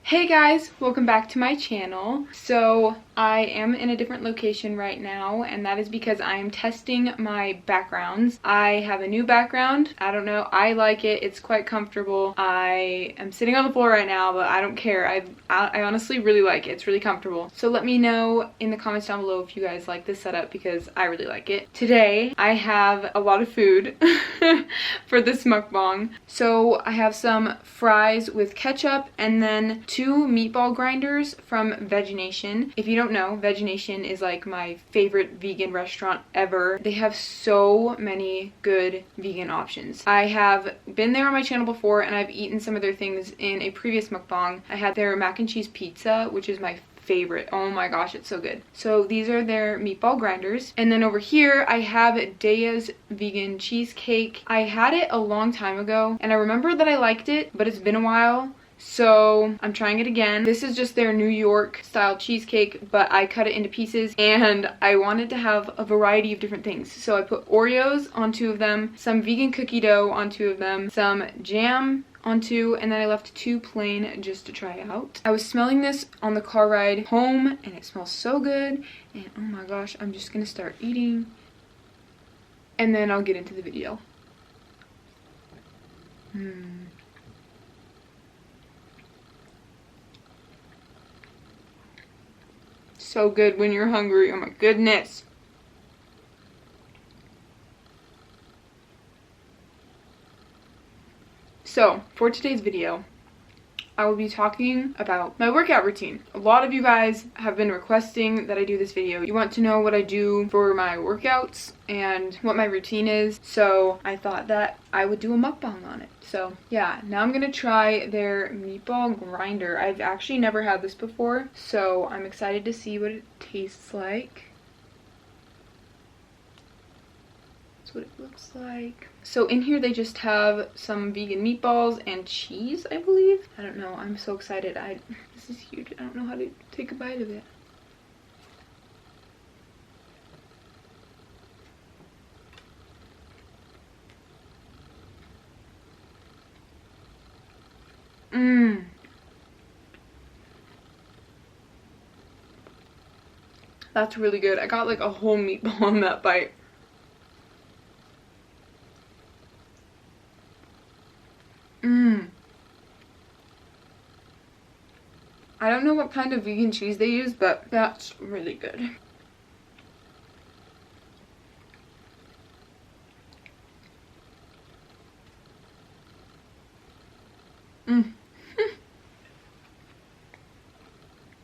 Hey guys, welcome back to my channel. So I am in a different location right now, and that is because I am testing my backgrounds. I have a new background. I don't know, I like it. It's quite comfortable. I am sitting on the floor right now, but I don't care. I honestly really like it. It's really comfortable. So let me know in the comments down below if you guys like this setup because I really like it. Today I have a lot of food for this mukbang. So I have some fries with ketchup and then 2 meatball grinders from VeggieNation. If you don't know, VeggieNation is like my favorite vegan restaurant ever. They have so many good vegan options. I have been there on my channel before and I've eaten some of their things in a previous mukbang. I had their mac and cheese pizza, which is my favorite. Oh my gosh, it's so good. So these are their meatball grinders. And then over here I have Daya's vegan cheesecake. I had it a long time ago and I remember that I liked it, but it's been a while. So I'm trying it again. This is just their New York style cheesecake, but I cut it into pieces and I wanted to have a variety of different things. So I put Oreos on 2 of them, some vegan cookie dough on 2 of them, some jam on 2, and then I left 2 plain just to try out. I was smelling this on the car ride home and it smells so good, and oh my gosh, I'm just gonna start eating and then I'll get into the video. So good when you're hungry. Oh my goodness. So for today's video, I will be talking about my workout routine. A lot of you guys have been requesting that I do this video. You want to know what I do for my workouts and what my routine is. So I thought that I would do a mukbang on it. So yeah, now I'm gonna try their meatball grinder. I've actually never had this before, so I'm excited to see what it tastes like. That's what it looks like. So in here they just have some vegan meatballs and cheese, I believe. I don't know, I'm so excited. This is huge. I don't know how to take a bite of it. That's really good. I got like a whole meatball on that bite. I don't know what kind of vegan cheese they use, but that's really good.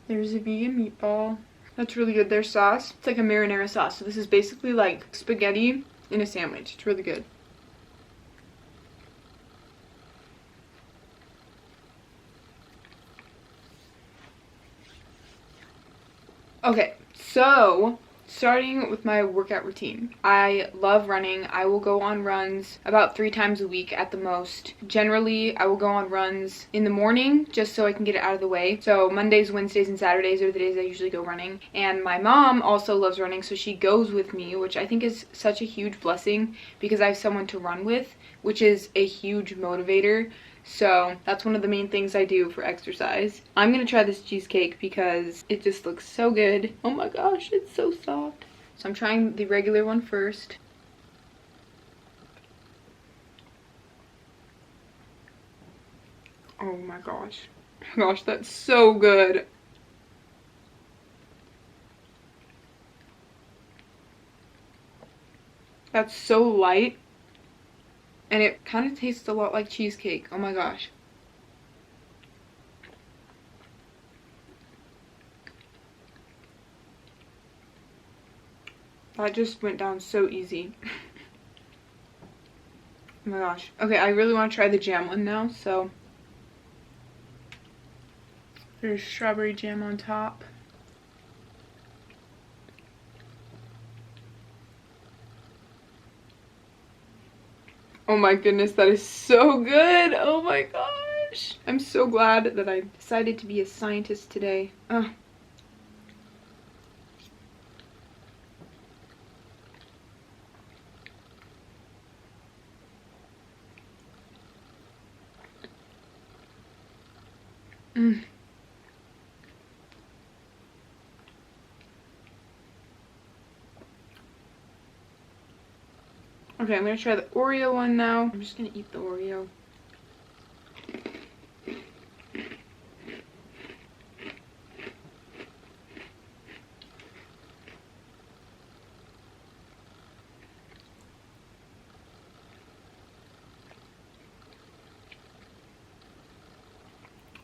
There's a vegan meatball. That's really good. Their sauce, it's like a marinara sauce. So this is basically like spaghetti in a sandwich. It's really good. Okay, so starting with my workout routine. I love running. I will go on runs about 3 times a week at the most. Generally, I will go on runs in the morning just so I can get it out of the way. So Mondays, Wednesdays, and Saturdays are the days I usually go running. And my mom also loves running, so she goes with me, which I think is such a huge blessing because I have someone to run with, which is a huge motivator. So that's one of the main things I do for exercise. I'm gonna try this cheesecake because it just looks so good. Oh my gosh, it's so soft. So I'm trying the regular one first. Oh my gosh. Gosh, that's so good. That's so light. And it kind of tastes a lot like cheesecake. Oh my gosh. That just went down so easy. Oh my gosh. Okay, I really want to try the jam one now, so there's strawberry jam on top. Oh my goodness, that is so good. Oh my gosh. I'm so glad that I decided to be a scientist today. Okay, I'm gonna try the Oreo one now. I'm just gonna eat the Oreo.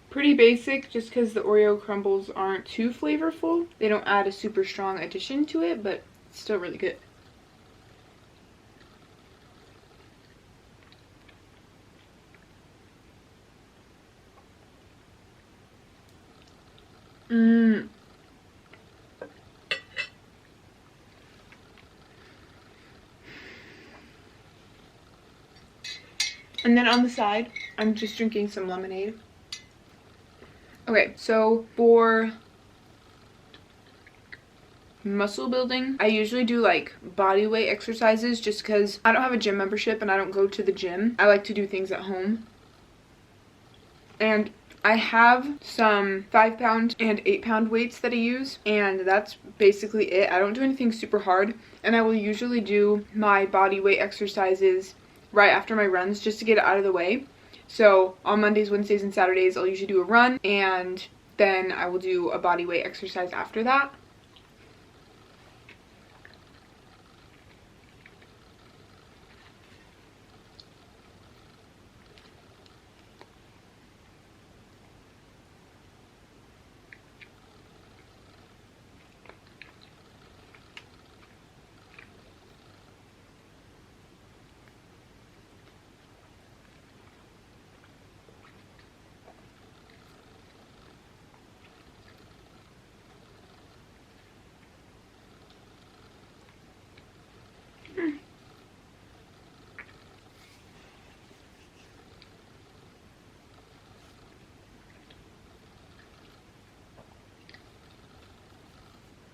Pretty basic, just because the Oreo crumbles aren't too flavorful. They don't add a super strong addition to it, but it's still really good. Mmm. And then on the side, I'm just drinking some lemonade. Okay, so for muscle building, I usually do like body weight exercises just because I don't have a gym membership and I don't go to the gym. I like to do things at home. And I have some 5-pound and 8-pound weights that I use, and that's basically it. I don't do anything super hard, and I will usually do my body weight exercises right after my runs just to get it out of the way. So on Mondays, Wednesdays, and Saturdays, I'll usually do a run, and then I will do a body weight exercise after that.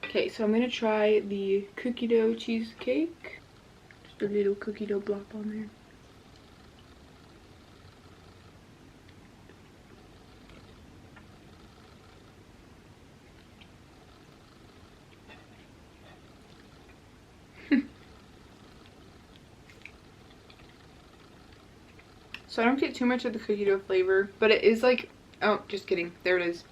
Okay, so I'm gonna try the cookie dough cheesecake. Just a little cookie dough block on there. So I don't get too much of the cookie dough flavor, but it is like, oh, just kidding. There it is.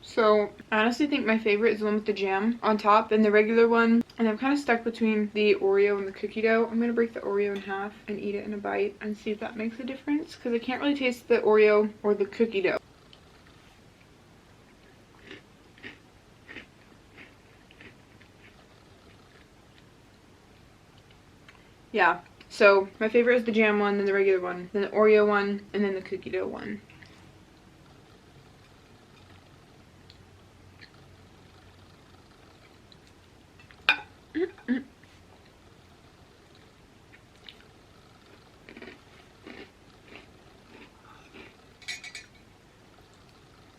So I honestly think my favorite is the one with the jam on top and the regular one. And I'm kind of stuck between the Oreo and the cookie dough. I'm going to break the Oreo in half and eat it in a bite and see if that makes a difference, because I can't really taste the Oreo or the cookie dough. Yeah, so my favorite is the jam one, then the regular one, then the Oreo one, and then the cookie dough one.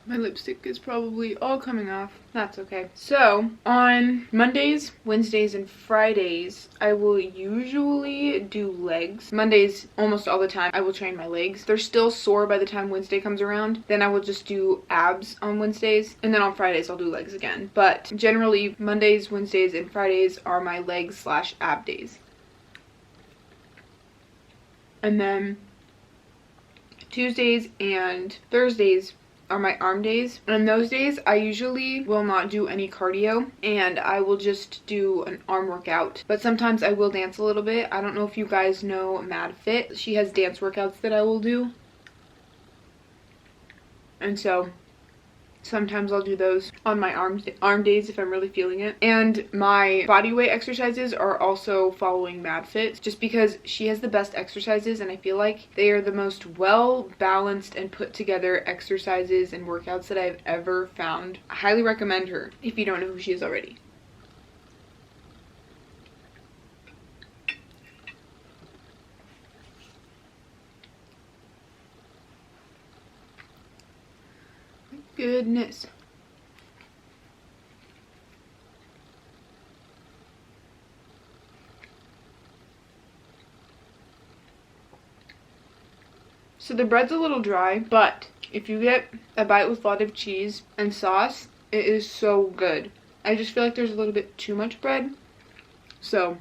My lipstick is probably all coming off. That's okay. So, on Mondays, Wednesdays, and Fridays, I will usually do legs. Mondays, almost all the time, I will train my legs. They're still sore by the time Wednesday comes around. Then I will just do abs on Wednesdays. And then on Fridays, I'll do legs again. But generally, Mondays, Wednesdays, and Fridays are my legs/ab days. And then Tuesdays and Thursdays are my arm days, and on those days I usually will not do any cardio and I will just do an arm workout, but sometimes I will dance a little bit. I don't know if you guys know Mad Fit. She has dance workouts that I will do, and so sometimes I'll do those on my arm days if I'm really feeling it. And my body weight exercises are also following Mad Fit, just because she has the best exercises and I feel like they are the most well balanced and put together exercises and workouts that I've ever found. I highly recommend her if you don't know who she is already. Goodness. So the bread's a little dry, but If you get a bite with a lot of cheese and sauce, it is so good. I just feel like there's a little bit too much bread, so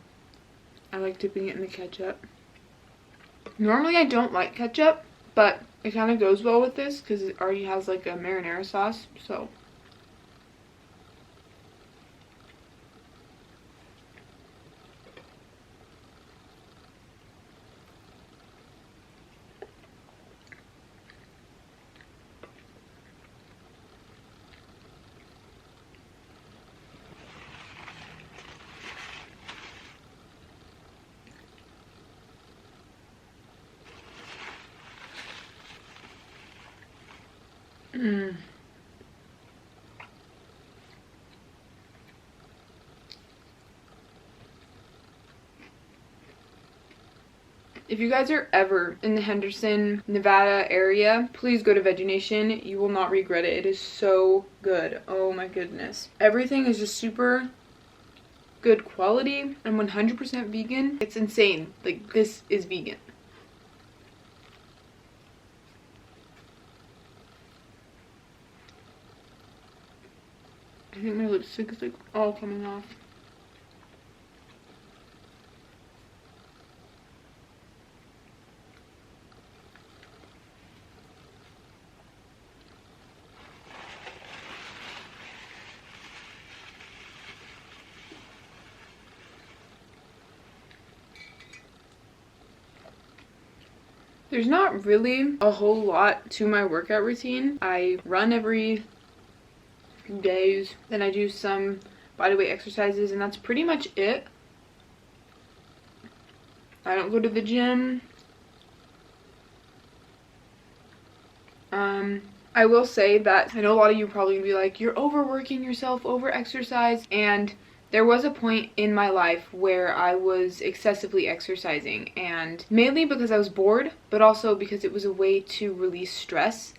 I like dipping it in the ketchup. Normally I don't like ketchup, but it kind of goes well with this because it already has like a marinara sauce, so. If you guys are ever in the Henderson, Nevada area, please go to Veggie Nation. You will not regret it. It is so good. Oh my goodness. Everything is just super good quality and 100% vegan. It's insane. Like, this is vegan. I think my lipstick is like all coming off. There's not really a whole lot to my workout routine. I run every few days, then I do some bodyweight exercises, and that's pretty much it. I don't go to the gym. I will say that I know a lot of you probably gonna be like, you're overworking yourself, over exercise, and there was a point in my life where I was excessively exercising, and mainly because I was bored, but also because it was a way to release stress.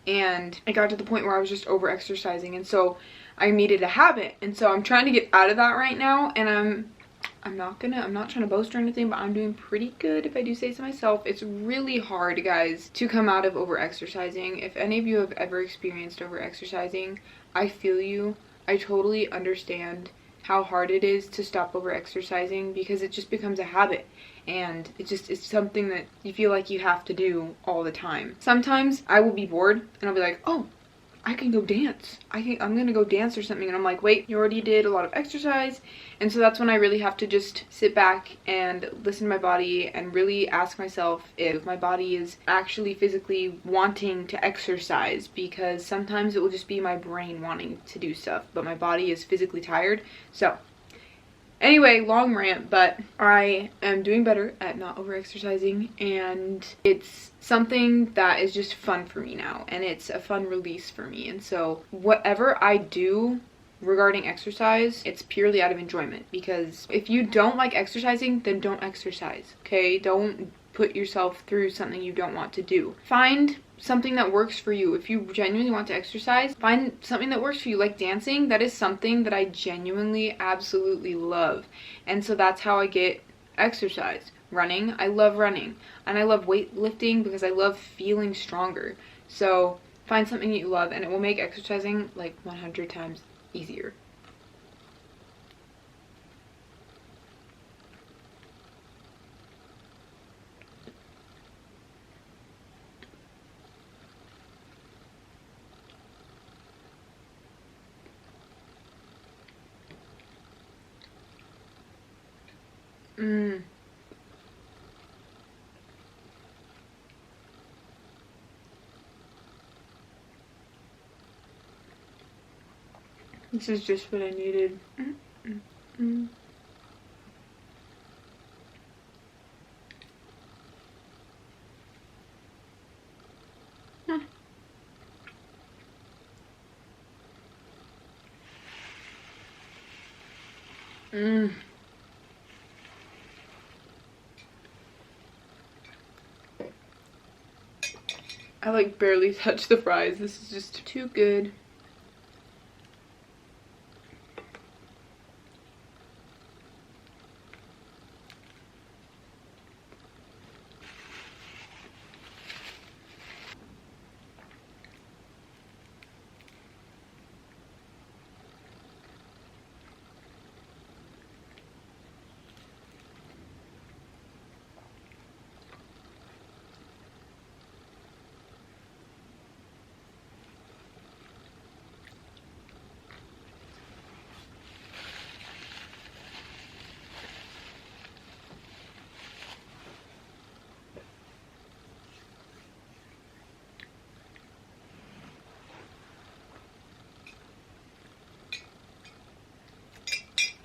And I got to the point where I was just over exercising, and so I made it a habit. And so I'm trying to get out of that right now, and I'm not trying to boast or anything, but I'm doing pretty good, if I do say so myself. It's really hard, guys, to come out of over exercising. If any of you have ever experienced over exercising, I feel you. I totally understand how hard it is to stop over exercising, because it just becomes a habit, and it's something that you feel like you have to do all the time. Sometimes I will be bored and I'll be like, oh, I can go dance. I'm gonna go dance or something, and I'm like, wait, you already did a lot of exercise. And so that's when I really have to just sit back and listen to my body and really ask myself if my body is actually physically wanting to exercise, because sometimes it will just be my brain wanting to do stuff, but my body is physically tired. So anyway, long rant, but I am doing better at not over exercising, and it's something that is just fun for me now, and it's a fun release for me. And so whatever I do regarding exercise, it's purely out of enjoyment, because if you don't like exercising, then don't exercise, okay? Don't put yourself through something you don't want to do. Find something that works for you. If you genuinely want to exercise, find something that works for you. Like dancing, that is something that I genuinely absolutely love, and so that's how I get exercise. Running, I love running, and I love weightlifting because I love feeling stronger. So find something that you love, and it will make exercising like 100 times easier. This is just what I needed. I like barely touch the fries. This is just too good.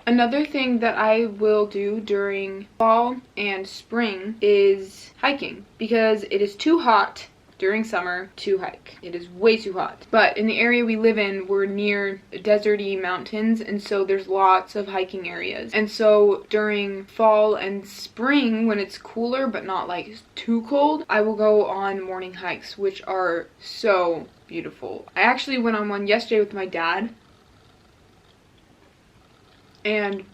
Another thing that I will do during fall and spring is hiking, because it is too hot during summer to hike. It is way too hot. But in the area we live in, we're near deserty mountains, and so there's lots of hiking areas. And so during fall and spring, when it's cooler but not like too cold, I will go on morning hikes, which are so beautiful. I actually went on one yesterday with my dad, and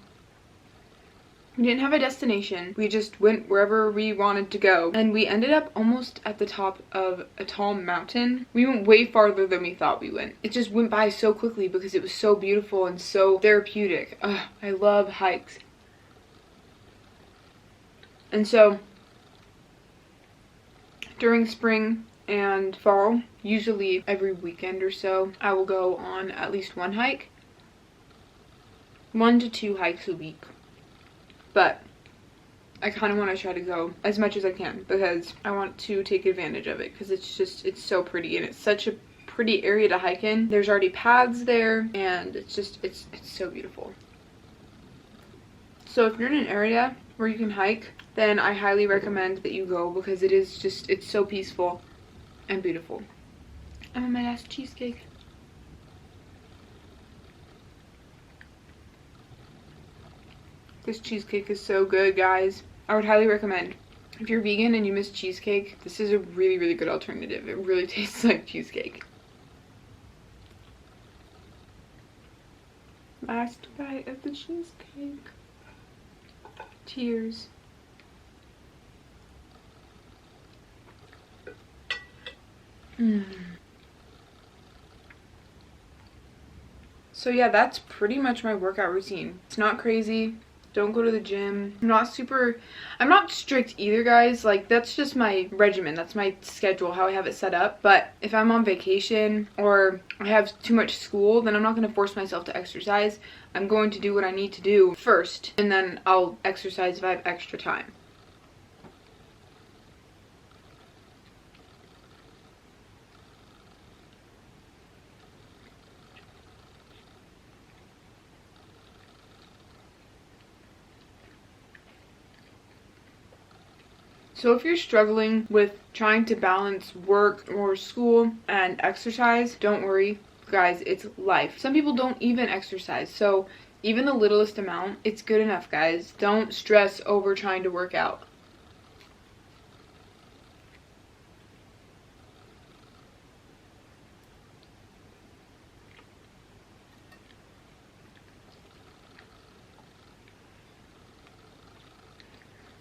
we didn't have a destination. We just went wherever we wanted to go. And we ended up almost at the top of a tall mountain. We went way farther than we thought we went. It just went by so quickly because it was so beautiful and so therapeutic. Ugh, I love hikes. And so during spring and fall, usually every weekend or so, I will go on at least one hike. 1 to 2 hikes a week. But I kind of want to try to go as much as I can because I want to take advantage of it, because it's so pretty and it's such a pretty area to hike in. There's already paths there, and it's so beautiful. So if you're in an area where you can hike, then I highly recommend that you go, because it's so peaceful and beautiful. I'm on my last cheesecake. This cheesecake is so good, guys. I would highly recommend. If you're vegan and you miss cheesecake, this is a really, really good alternative. It really tastes like cheesecake. Last bite of the cheesecake. Cheers. So yeah, that's pretty much my workout routine. It's not crazy. Don't go to the gym. I'm not strict either, guys. Like, that's just my regimen. That's my schedule, how I have it set up. But if I'm on vacation or I have too much school, then I'm not going to force myself to exercise. I'm going to do what I need to do first, and then I'll exercise if I have extra time. So if you're struggling with trying to balance work or school and exercise, don't worry, guys, it's life. Some people don't even exercise, so even the littlest amount, it's good enough, guys. Don't stress over trying to work out.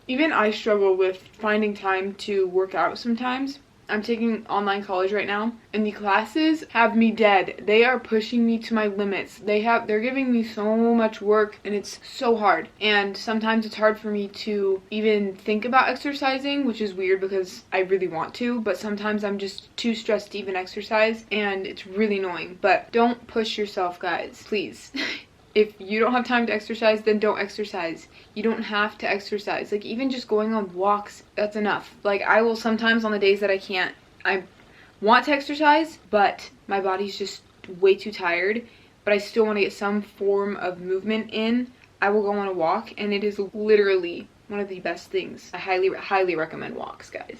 Even I struggle with finding time to work out sometimes. I'm taking online college right now, and the classes have me dead. They are pushing me to my limits. They're giving me so much work, and it's so hard. And sometimes it's hard for me to even think about exercising, which is weird because I really want to, but sometimes I'm just too stressed to even exercise, and it's really annoying. But don't push yourself, guys, please. If you don't have time to exercise, then don't exercise. You don't have to exercise. Like, even just going on walks, that's enough. Like, I will sometimes, on the days that I can't, I want to exercise, but my body's just way too tired, but I still want to get some form of movement in. I will go on a walk, and it is literally one of the best things. I highly, highly recommend walks, guys.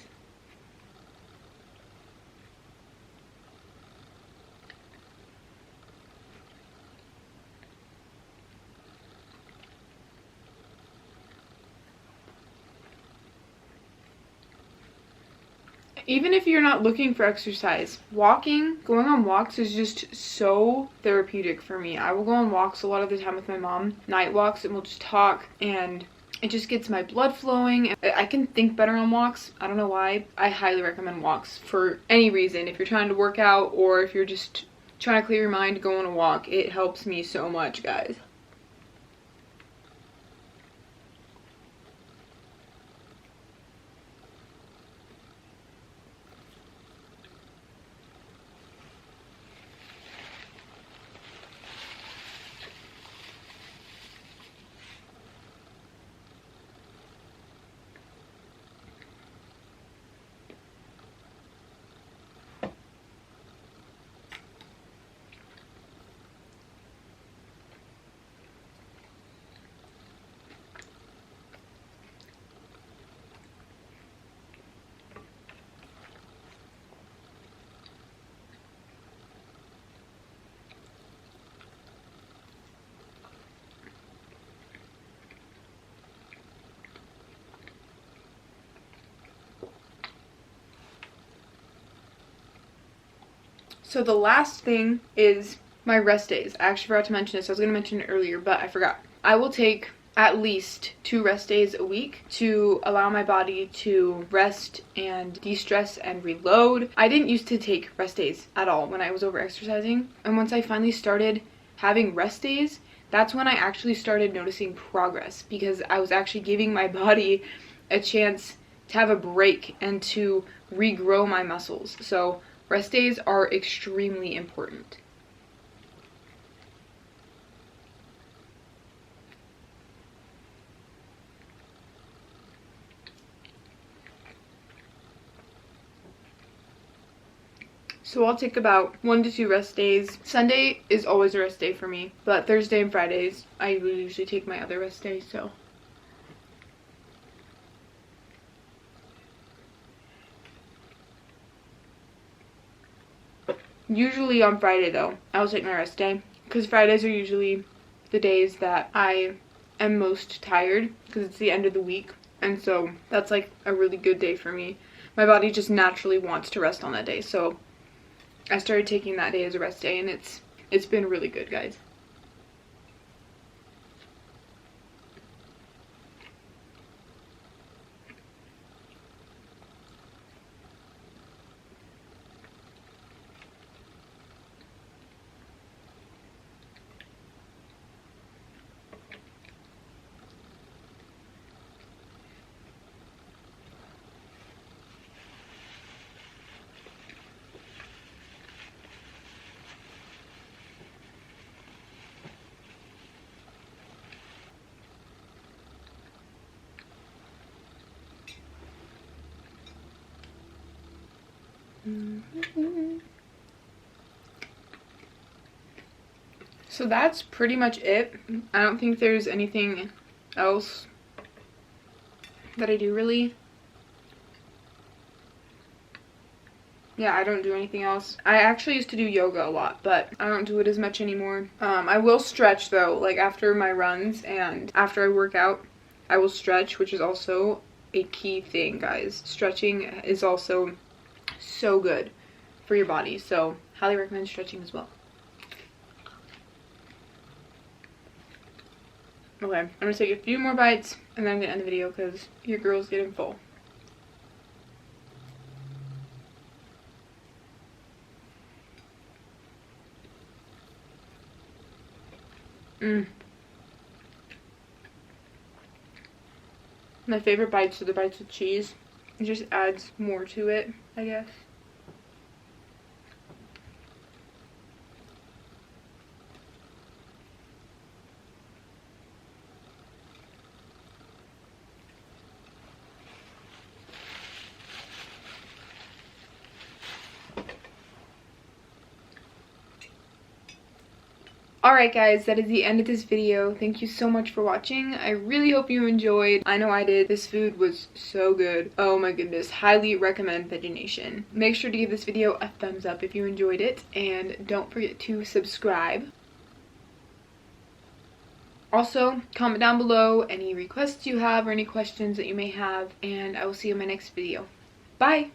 Even if you're not looking for exercise, going on walks is just so therapeutic for me. I will go on walks a lot of the time with my mom, night walks, and we'll just talk, and it just gets my blood flowing. I can think better on walks. I don't know why. I highly recommend walks for any reason. If you're trying to work out or if you're just trying to clear your mind, go on a walk. It helps me so much, guys. So the last thing is my rest days. I actually forgot to mention this. I was going to mention it earlier, but I forgot. I will take at least 2 rest days a week to allow my body to rest and de-stress and reload. I didn't used to take rest days at all when I was over exercising, and once I finally started having rest days, that's when I actually started noticing progress, because I was actually giving my body a chance to have a break and to regrow my muscles. So rest days are extremely important. So I'll take about 1 to 2 rest days. Sunday is always a rest day for me, but Thursday and Fridays I will usually take my other rest days. So usually on Friday though, I'll take my rest day, because Fridays are usually the days that I am most tired, because it's the end of the week, and so that's like a really good day for me. My body just naturally wants to rest on that day, so I started taking that day as a rest day, and it's been really good, guys. So that's pretty much it. I don't think there's anything else that I do really. Yeah, I don't do anything else. I actually used to do yoga a lot, but I don't do it as much anymore. I will stretch though, like after my runs and after I work out, I will stretch, which is also a key thing, guys. Stretching is also so good for your body, so highly recommend stretching as well. Okay, I'm gonna take a few more bites and then I'm gonna end the video because your girl's getting full. My favorite bites are the bites with cheese. It just adds more to it, I guess. Alright guys, that is the end of this video. Thank you so much for watching. I really hope you enjoyed. I know I did. This food was so good. Oh my goodness. Highly recommend Vegination. Make sure to give this video a thumbs up if you enjoyed it, and don't forget to subscribe. Also, comment down below any requests you have or any questions that you may have, and I will see you in my next video. Bye!